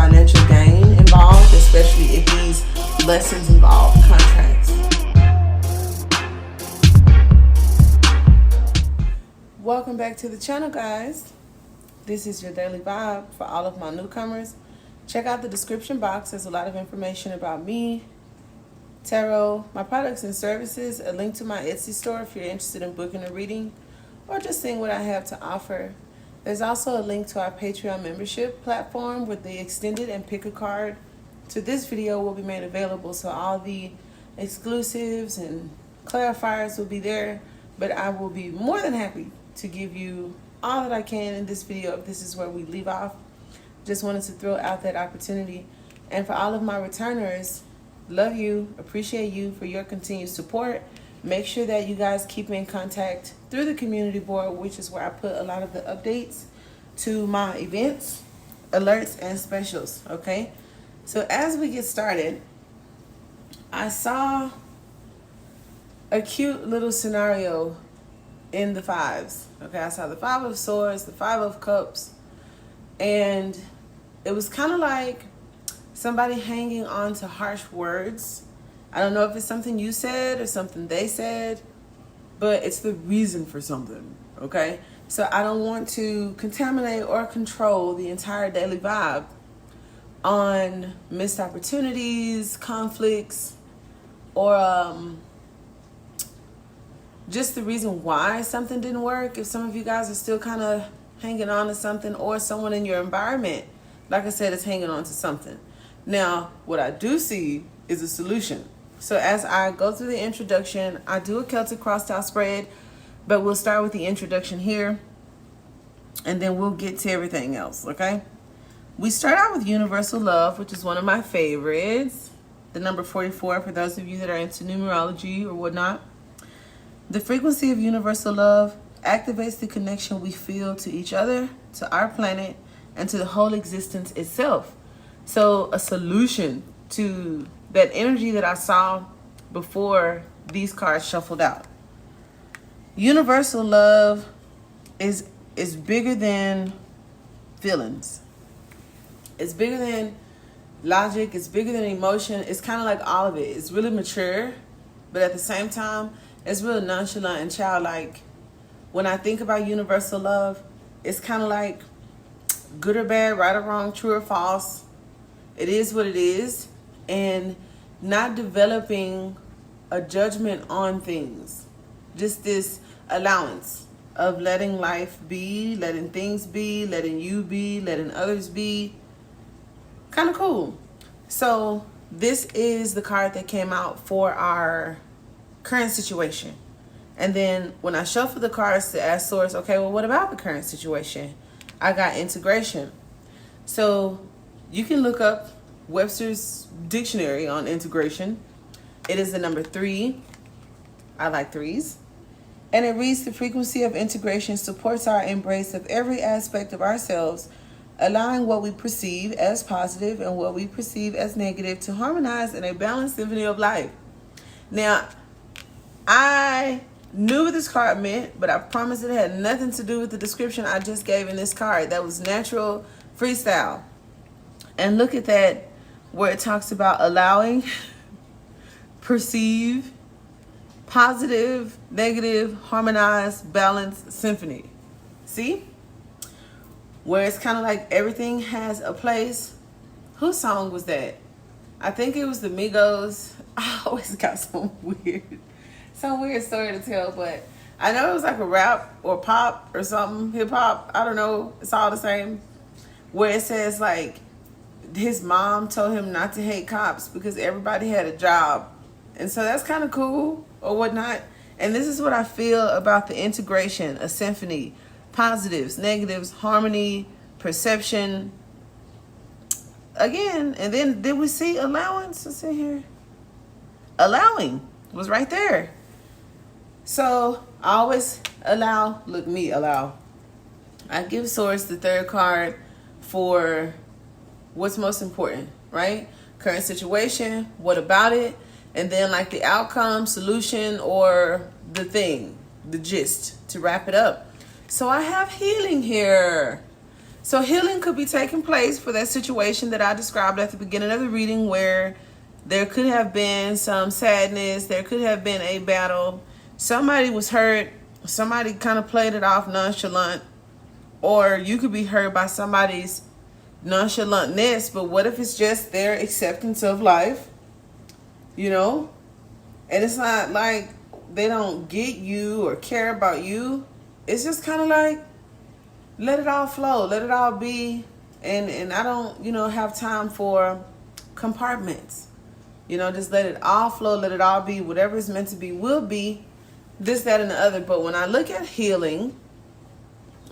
financial gain involved, especially if these lessons involve contracts. Welcome back to the channel, guys. This is your daily vibe for all of my newcomers. Check out the description box. There's a lot of information about me, tarot, my products and services, a link to my Etsy store if you're interested in booking a reading or just seeing what I have to offer. There's also a link to our Patreon membership platform with the extended and pick a card to this video will be made available. So all the exclusives and clarifiers will be there, but I will be more than happy to give you all that I can in this video if this is where we leave off. Just wanted to throw out that opportunity. And for all of my returners, love you, appreciate you for your continued support. Make sure that you guys keep in contact through the community board, which is where I put a lot of the updates to my events, alerts, and specials, okay? So as we get started, I saw a cute little scenario in the fives, okay? I saw the Five of Swords, the Five of Cups, and it was kind of like somebody hanging on to harsh words. I don't know if it's something you said or something they said, but it's the reason for something, okay? So I don't want to contaminate or control the entire daily vibe on missed opportunities, conflicts, or just the reason why something didn't work. If some of you guys are still kind of hanging on to something, or someone in your environment, like I said, is hanging on to something. Now, what I do see is a solution. So as I go through the introduction, I do a Celtic cross-style spread, but we'll start with the introduction here, and then we'll get to everything else, okay? We start out with Universal Love, which is one of my favorites. The number 44, for those of you that are into numerology or whatnot. The frequency of universal love activates the connection we feel to each other, to our planet, and to the whole existence itself. So a solution to that energy that I saw before these cards shuffled out. Universal love is bigger than feelings. It's bigger than logic. It's bigger than emotion. It's kind of like all of it. It's really mature, but at the same time, it's real nonchalant and childlike. When I think about universal love, it's kind of like good or bad, right or wrong, true or false. It is what it is, and not developing a judgment on things. Just this allowance of letting life be, letting things be, letting you be, letting others be. Kind of cool. So this is the card that came out for our current situation. And then when I shuffle the cards to ask source, okay, well, what about the current situation? I got integration. So you can look up Webster's dictionary on integration. It is the number 3. I like 3s. And it reads, the frequency of integration supports our embrace of every aspect of ourselves, allowing what we perceive as positive and what we perceive as negative to harmonize in a balanced symphony of life. Now, I knew what this card meant, but I promise it had nothing to do with the description I just gave in this card. That was natural freestyle. And look at that, where it talks about allowing, perceive, positive, negative, harmonize, balance, symphony. See? Where it's kind of like everything has a place. Whose song was that? I think it was the Migos. I always got some weird story to tell, but I know it was like a rap or pop or something, hip hop. I don't know. It's all the same. Where it says like his mom told him not to hate cops because everybody had a job. And so that's kind of cool or whatnot. And this is what I feel about the integration, a symphony, positives, negatives, harmony, perception. Again, and then did we see allowance? Let's see here. Allowing was right there. So I always allow, look, me allow. I give source the third card for what's most important, right? Current situation, what about it? And then like the outcome, solution, or the thing, the gist to wrap it up. So I have healing here. So healing could be taking place for that situation that I described at the beginning of the reading, where there could have been some sadness, there could have been a battle, somebody was hurt, somebody kind of played it off nonchalant, or you could be hurt by somebody's nonchalantness. But what if it's just their acceptance of life, you know? And it's not like they don't get you or care about you. It's just kind of like, let it all flow, let it all be. And I don't, have time for compartments. Just let it all flow, let it all be. Whatever is meant to be will be. This, that, and the other. But when I look at healing,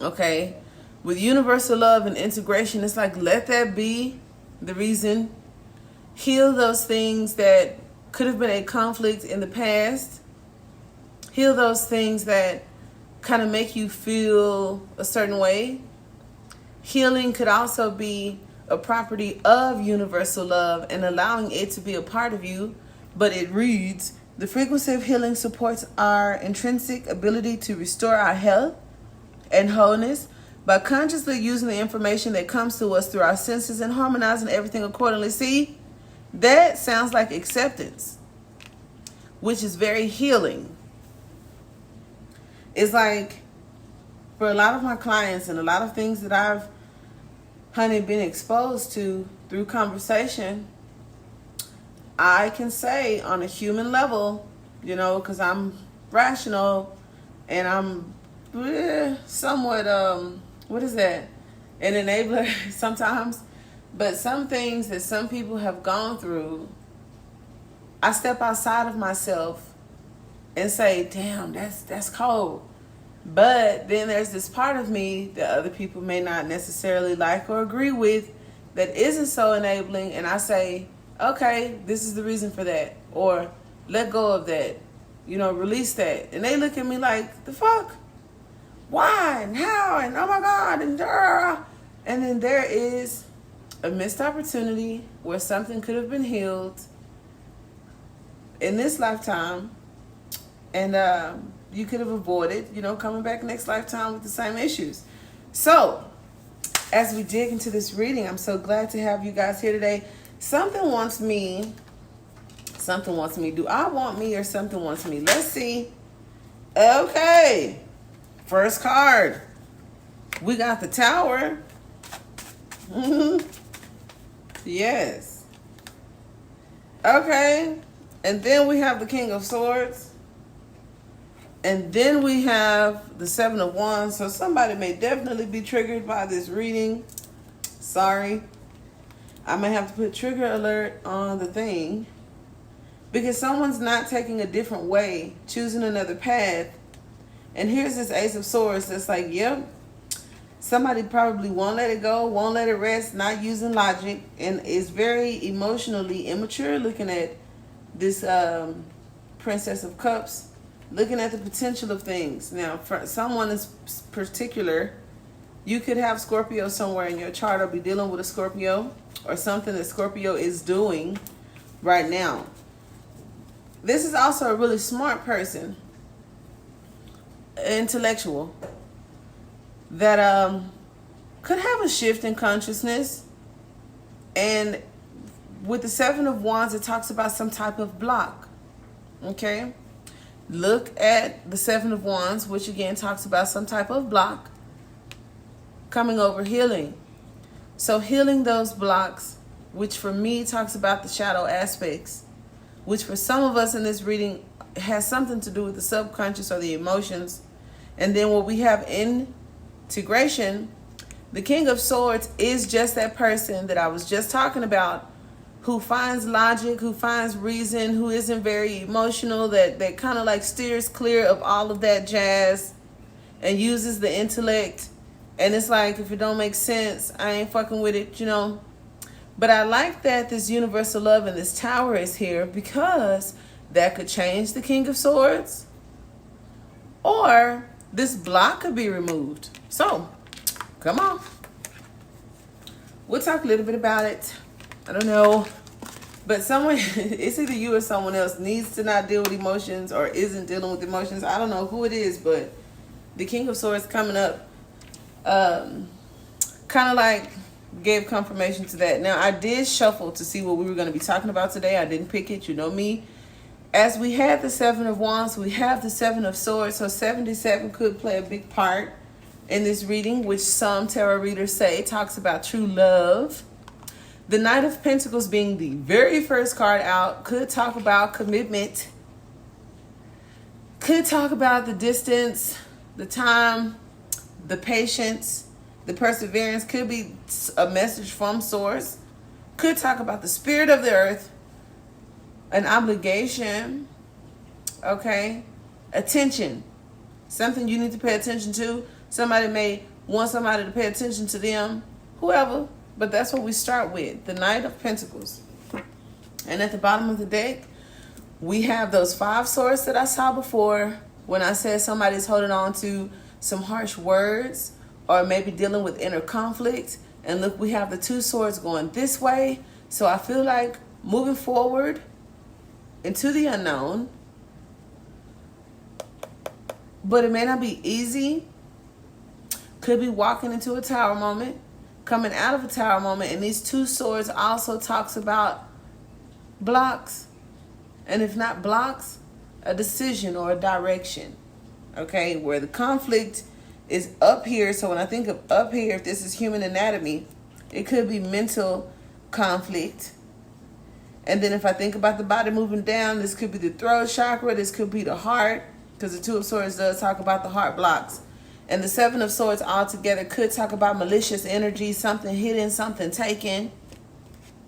okay, with universal love and integration, it's like, let that be the reason. Heal those things that could have been a conflict in the past. Heal those things that kind of make you feel a certain way. Healing could also be a property of universal love and allowing it to be a part of you. But it reads, the frequency of healing supports our intrinsic ability to restore our health and wholeness by consciously using the information that comes to us through our senses and harmonizing everything accordingly. See, that sounds like acceptance, which is very healing. It's like, for a lot of my clients and a lot of things that I've, been exposed to through conversation, I can say on a human level, because I'm rational and I'm somewhat, an enabler sometimes. But some things that some people have gone through, I step outside of myself and say, damn, that's cold. But then there's this part of me that other people may not necessarily like or agree with that isn't so enabling. And I say, okay, this is the reason for that. Or let go of that. Release that. And they look at me like, the fuck? Why? And how? And oh my God. And then there is a missed opportunity where something could have been healed in this lifetime. And you could have avoided, coming back next lifetime with the same issues. So, as we dig into this reading, I'm so glad to have you guys here today. Something wants me. Do I want me or something wants me? Let's see. Okay. First card. We got the Tower. Yes. Okay. And then we have the King of Swords. And then we have the Seven of Wands. So somebody may definitely be triggered by this reading. Sorry. I may have to put trigger alert on the thing. Because someone's not taking a different way, choosing another path. And here's this Ace of Swords that's like, yep. Somebody probably won't let it go, won't let it rest, not using logic, and is very emotionally immature, looking at this Princess of Cups. Looking at the potential of things. Now, for someone in particular, you could have Scorpio somewhere in your chart or be dealing with a Scorpio or something that Scorpio is doing right now. This is also a really smart person, intellectual, that could have a shift in consciousness. And with the Seven of Wands, it talks about some type of block. Okay? Look at the Seven of Wands, which again talks about some type of block coming over healing. So healing those blocks, which for me talks about the shadow aspects, which for some of us in this reading has something to do with the subconscious or the emotions. And then what we have integration, the King of Swords is just that person that I was just talking about, who finds logic, who finds reason, who isn't very emotional, that kind of like steers clear of all of that jazz and uses the intellect. And it's like, if it don't make sense, I ain't fucking with it, But I like that this universal love and this Tower is here, because that could change the King of Swords, or this block could be removed. So, come on. We'll talk a little bit about it. I don't know. But someone, it's either you or someone else, needs to not deal with emotions or isn't dealing with emotions. I don't know who it is, but the King of Swords coming up. kind of like gave confirmation to that. Now, I did shuffle to see what we were going to be talking about today. I didn't pick it. You know me. As we had the Seven of Wands, we have the Seven of Swords. So 77 could play a big part in this reading, which some tarot readers say talks about true love. The Knight of Pentacles being the very first card out could talk about commitment. Could talk about the distance, the time, the patience, the perseverance. Could be a message from source. Could talk about the spirit of the earth, an obligation, okay, attention, something you need to pay attention to. Somebody may want somebody to pay attention to them, whoever, but that's what we start with, the Knight of Pentacles. And at the bottom of the deck, we have those 5 swords that I saw before when I said somebody's holding on to some harsh words or maybe dealing with inner conflict. And look, we have the 2 swords going this way. So I feel like moving forward into the unknown, but it may not be easy. Could be walking into a tower moment, coming out of a tower moment. And these 2 swords also talks about blocks. And if not blocks, a decision or a direction. Okay, where the conflict is up here. So when I think of up here, if this is human anatomy, it could be mental conflict. And then if I think about the body moving down, this could be the throat chakra. This could be the heart, because the 2 of Swords does talk about the heart blocks. And the 7 of Swords altogether could talk about malicious energy, something hidden, something taken,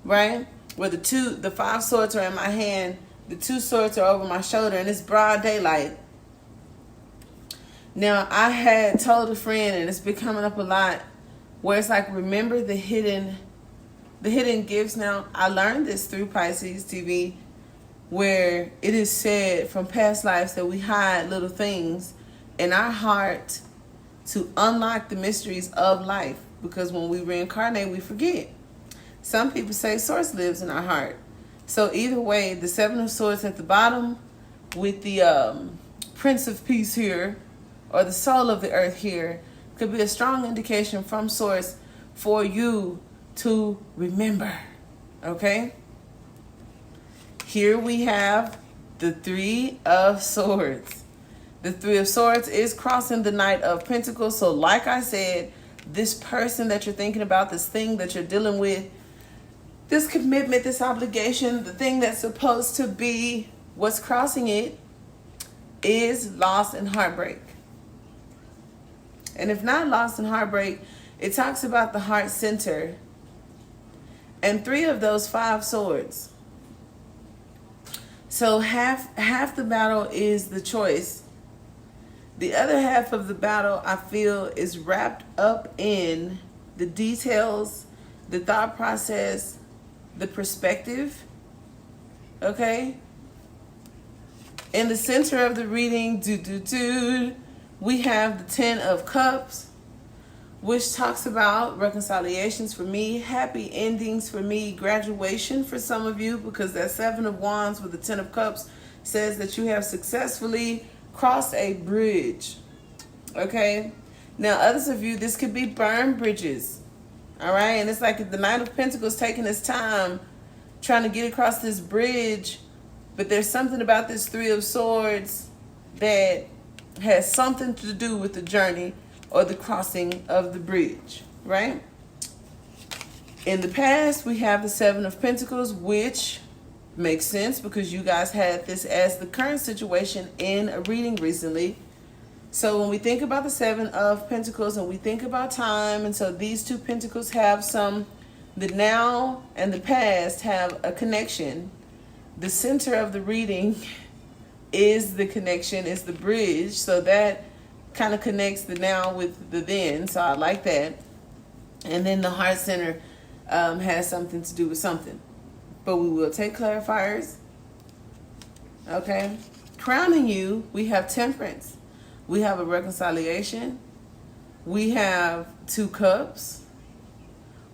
right? Where the 5 swords are in my hand, the 2 swords are over my shoulder, and it's broad daylight. Now, I had told a friend, and it's been coming up a lot, where it's like, remember the hidden gifts. Now, I learned this through Pisces TV, where it is said from past lives that we hide little things in our heart to unlock the mysteries of life, because when we reincarnate, we forget. Some people say source lives in our heart. So either way, the 7 of Swords at the bottom with the Prince of Peace here, or the soul of the earth here, could be a strong indication from source for you to remember. Okay? Here we have the 3 of Swords. The 3 of Swords is crossing the Knight of Pentacles. So like I said, this person that you're thinking about, this thing that you're dealing with, this commitment, this obligation, the thing that's supposed to be what's crossing it, is loss and heartbreak. And if not loss and heartbreak, it talks about the heart center. And 3 of those 5 swords. So half the battle is the choice. The other half of the battle, I feel, is wrapped up in the details, the thought process, the perspective. Okay? In the center of the reading, we have the 10 of Cups, which talks about reconciliations for me, happy endings for me, graduation for some of you, because that 7 of Wands with the 10 of Cups says that you have successfully crossed a bridge. Okay? Now, others of you, this could be burned bridges. All right? And it's like the Knight of Pentacles taking his time trying to get across this bridge, but there's something about this 3 of Swords that has something to do with the journey or the crossing of the bridge, right? In the past, we have the 7 of Pentacles, which makes sense because you guys had this as the current situation in a reading recently. So when we think about the 7 of Pentacles and we think about time, and so these 2 pentacles have the now and the past have a connection. The center of the reading is the connection, is the bridge. So that kind of connects the now with the then. So I like that. And then the heart center has something to do with something. But we will take clarifiers. Okay. Crowning you, we have Temperance. We have a reconciliation. We have 2 cups.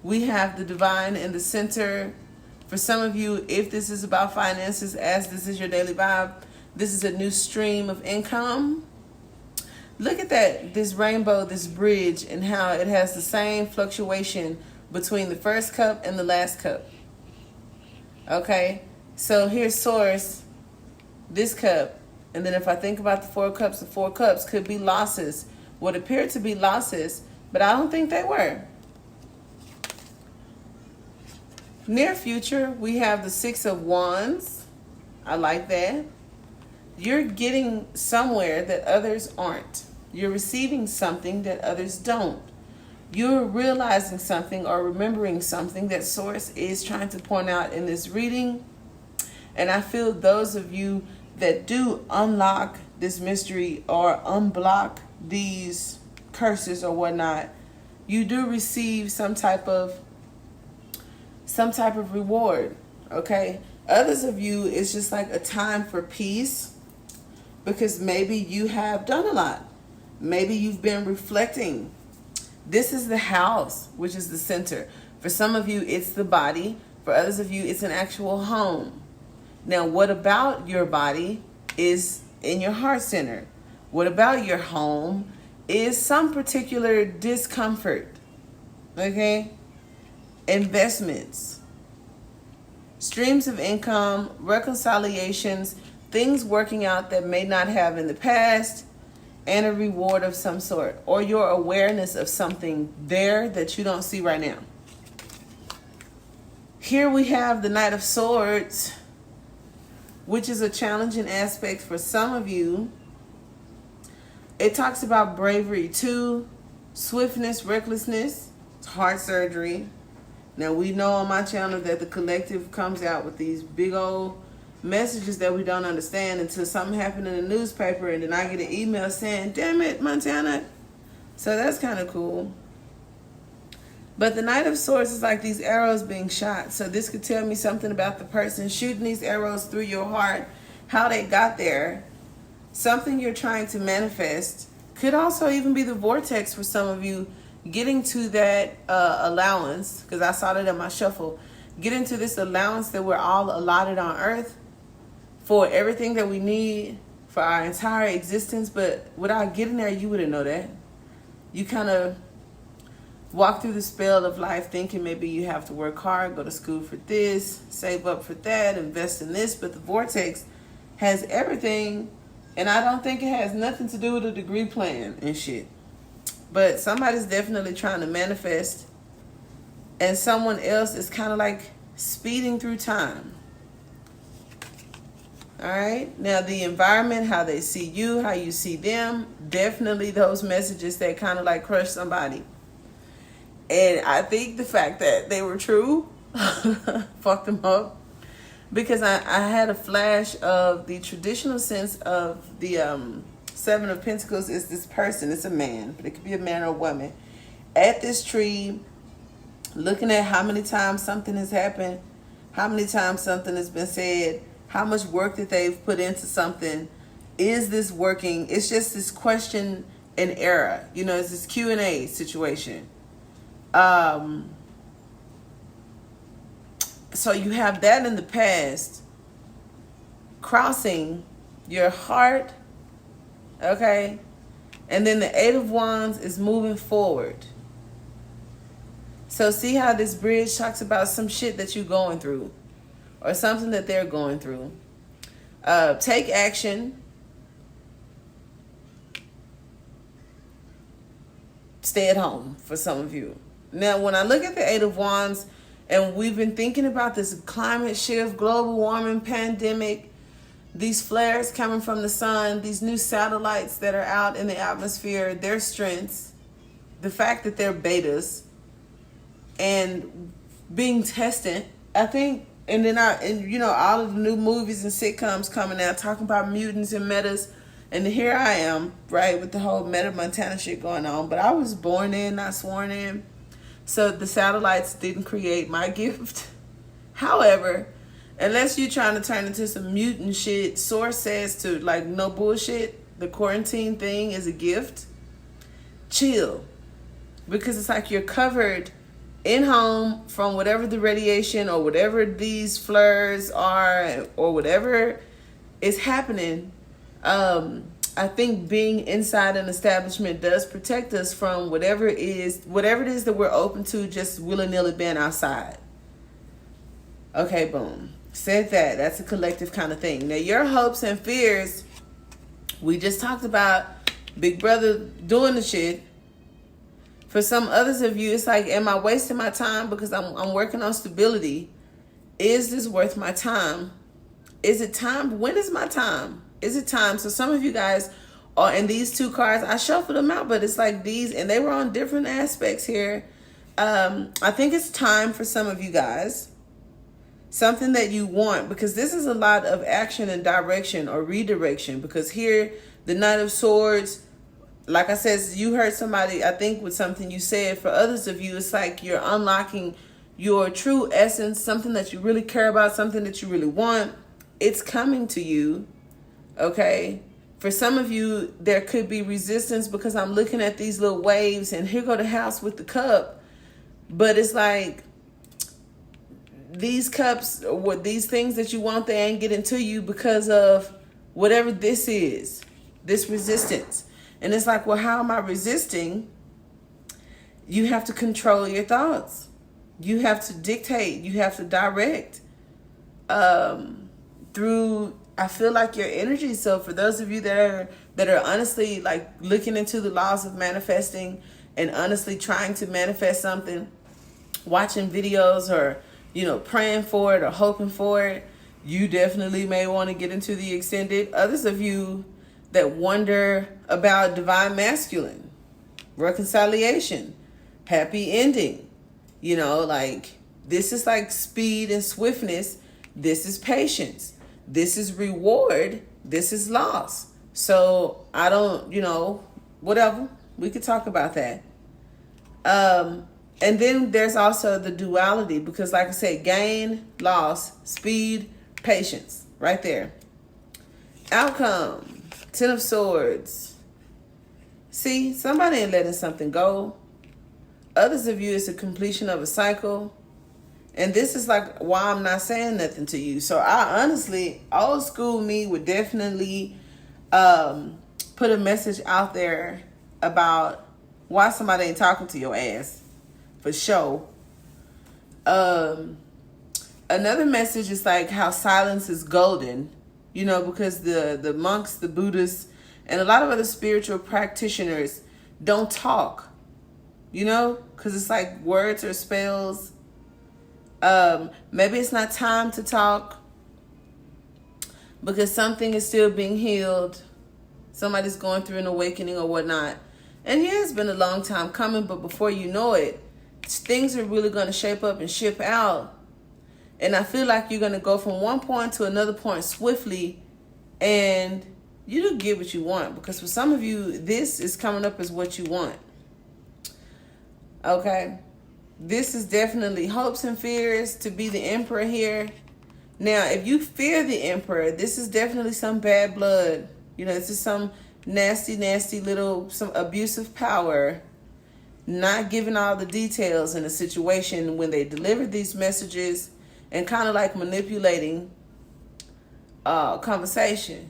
We have the divine in the center. For some of you, if this is about finances, as this is your daily vibe, this is a new stream of income. Look at that, this rainbow, this bridge, and how it has the same fluctuation between the first cup and the last cup. Okay, so here's source, this cup, and then if I think about the 4 cups, the 4 cups could be losses. What appeared to be losses, but I don't think they were. Near future, we have the 6 of Wands. I like that. You're getting somewhere that others aren't. You're receiving something that others don't. You're realizing something or remembering something that Source is trying to point out in this reading. And I feel those of you that do unlock this mystery or unblock these curses or whatnot, you do receive some type of reward. Okay? Others of you, it's just like a time for peace. Because maybe you have done a lot. Maybe you've been reflecting. This is the house, which is the center. For some of you, it's the body. For others of you, it's an actual home. Now, what about your body is in your heart center? What about your home is some particular discomfort? Okay? Investments. Streams of income, reconciliations, things working out that may not have in the past, and a reward of some sort, or your awareness of something there that you don't see right now. Here we have the Knight of Swords, which is a challenging aspect for some of you. It talks about bravery too, swiftness, recklessness, heart surgery. Now we know on my channel that the collective comes out with these big old messages that we don't understand until something happened in the newspaper, and then I get an email saying, damn it, Montana. So that's kind of cool. But the Knight of Swords is like these arrows being shot. So this could tell me something about the person shooting these arrows through your heart, how they got there, something you're trying to manifest. Could also even be the vortex for some of you, getting to that allowance, because I saw that in my shuffle, getting to this allowance that we're all allotted on earth for everything that we need for our entire existence. But without getting there, you wouldn't know that. You kind of walk through the spell of life thinking maybe you have to work hard, go to school for this, save up for that, invest in this. But the vortex has everything, and I don't think it has nothing to do with a degree plan and shit. But somebody's definitely trying to manifest, and someone else is kind of like speeding through time. All right. Now, the environment, how they see you, how you see them, definitely those messages that kind of like crush somebody. And I think the fact that they were true fucked them up, because I had a flash of the traditional sense of the 7 of Pentacles is this person. It's a man, but it could be a man or a woman at this tree, looking at how many times something has happened, how many times something has been said, how much work that they've put into something. Is this working? It's just this question and error. You know, it's this Q&A situation. So you have that in the past crossing your heart, okay? And then the 8 of Wands is moving forward. So see how this bridge talks about some shit that you're going through, or something that they're going through. Take action. Stay at home for some of you. Now, when I look at the 8 of Wands, and we've been thinking about this climate shift, global warming, pandemic, these flares coming from the sun, these new satellites that are out in the atmosphere, their strengths, the fact that they're betas, and being tested, I think. And then all of the new movies and sitcoms coming out talking about mutants and metas. And here I am, right, with the whole Meta Montana shit going on. But I was born in, not sworn in. So the satellites didn't create my gift. However, unless you're trying to turn into some mutant shit, Source says to, like, no bullshit, the quarantine thing is a gift. Chill. Because it's like you're covered in home from whatever the radiation or whatever these flares are or whatever is happening. I think being inside an establishment does protect us from whatever it is that we're open to just willy-nilly being outside. Okay, boom. Said that. That's a collective kind of thing. Now, your hopes and fears, we just talked about Big Brother doing the shit. For some others of you, it's like, am I wasting my time because I'm working on stability? Is this worth my time? Is it time? When is my time? Is it time? So some of you guys are in these two cards. I shuffled them out, but it's like these, and they were on different aspects here. I think it's time for some of you guys. Something that you want, because this is a lot of action and direction or redirection. Because here, the Knight of Swords, like I said, you heard somebody, I think, with something you said. For others of you, it's like you're unlocking your true essence, something that you really care about, something that you really want. It's coming to you, okay? For some of you, there could be resistance because I'm looking at these little waves, and here go the House with the cup. But it's like these cups, or these things that you want, they ain't getting to you because of whatever this is, this resistance. And it's like, well, how am I resisting? You have to control your thoughts. You have to dictate. You have to direct through, I feel like, your energy. So for those of you that are honestly like looking into the laws of manifesting and honestly trying to manifest something, watching videos or, praying for it or hoping for it, you definitely may want to get into the extended. Others of you that wonder about divine masculine, reconciliation, happy ending, like this is like speed and swiftness. This is patience. This is reward. This is loss. So I don't, whatever. We could talk about that. And then there's also the duality, because like I said, gain, loss, speed, patience, right there. Outcome, Ten of Swords. See, somebody ain't letting something go. Others of you, it's a completion of a cycle. And this is like why I'm not saying nothing to you. So I honestly, old school me would definitely put a message out there about why somebody ain't talking to your ass. For sure. Another message is like how silence is golden, because the monks, the Buddhists, and a lot of other spiritual practitioners don't talk, because it's like words or spells. Maybe it's not time to talk because something is still being healed. Somebody's going through an awakening or whatnot. And yeah, it's been a long time coming, but before you know it, things are really going to shape up and ship out. And I feel like you're going to go from one point to another point swiftly, and you do get what you want, because for some of you, this is coming up as what you want. Okay. This is definitely hopes and fears to be the Emperor here. Now, if you fear the Emperor, this is definitely some bad blood. This is some nasty, nasty little, some abusive power, not giving all the details in a situation when they deliver these messages, and kind of like manipulating conversation.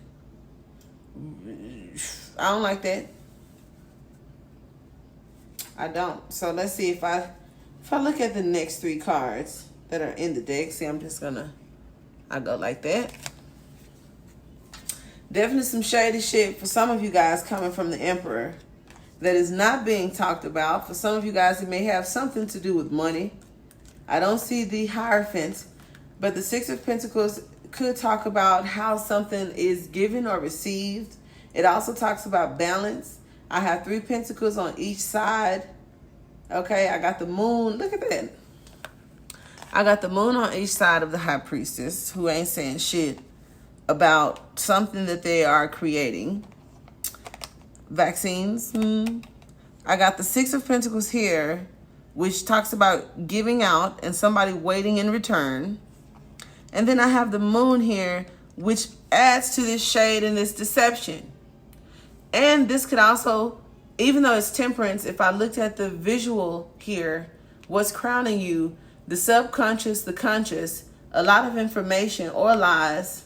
I don't like that. I don't. So let's see if I look at the next three cards that are in the deck. See, I go like that. Definitely some shady shit for some of you guys coming from the Emperor that is not being talked about. For some of you guys, it may have something to do with money. I don't see the Hierophant, but the Six of Pentacles could talk about how something is given or received. It also talks about balance. I have 3 Pentacles on each side. Okay, I got the Moon. Look at that. I got the Moon on each side of the High Priestess, who ain't saying shit about something that they are creating. Vaccines. I got the Six of Pentacles here, which talks about giving out and somebody waiting in return. And then I have the Moon here, which adds to this shade and this deception. And this could also, even though it's Temperance, if I looked at the visual here, what's crowning you, the subconscious, the conscious, a lot of information or lies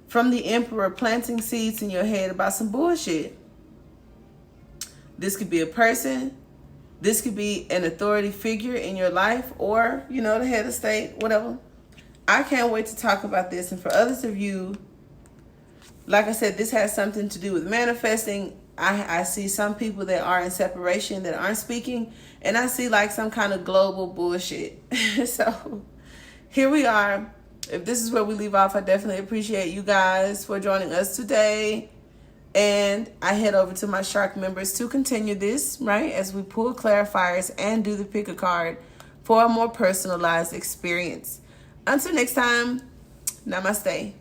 from the Emperor planting seeds in your head about some bullshit. This could be a person. This could be an authority figure in your life, or, you know, the head of state, whatever. I can't wait to talk about this. And for others of you, like I said, this has something to do with manifesting. I see some people that are in separation that aren't speaking, and I see like some kind of global bullshit. So here we are. If this is where we leave off, I definitely appreciate you guys for joining us today. And I head over to my Shark members to continue this, right, as we pull clarifiers and do the pick a card for a more personalized experience. Until next time, namaste.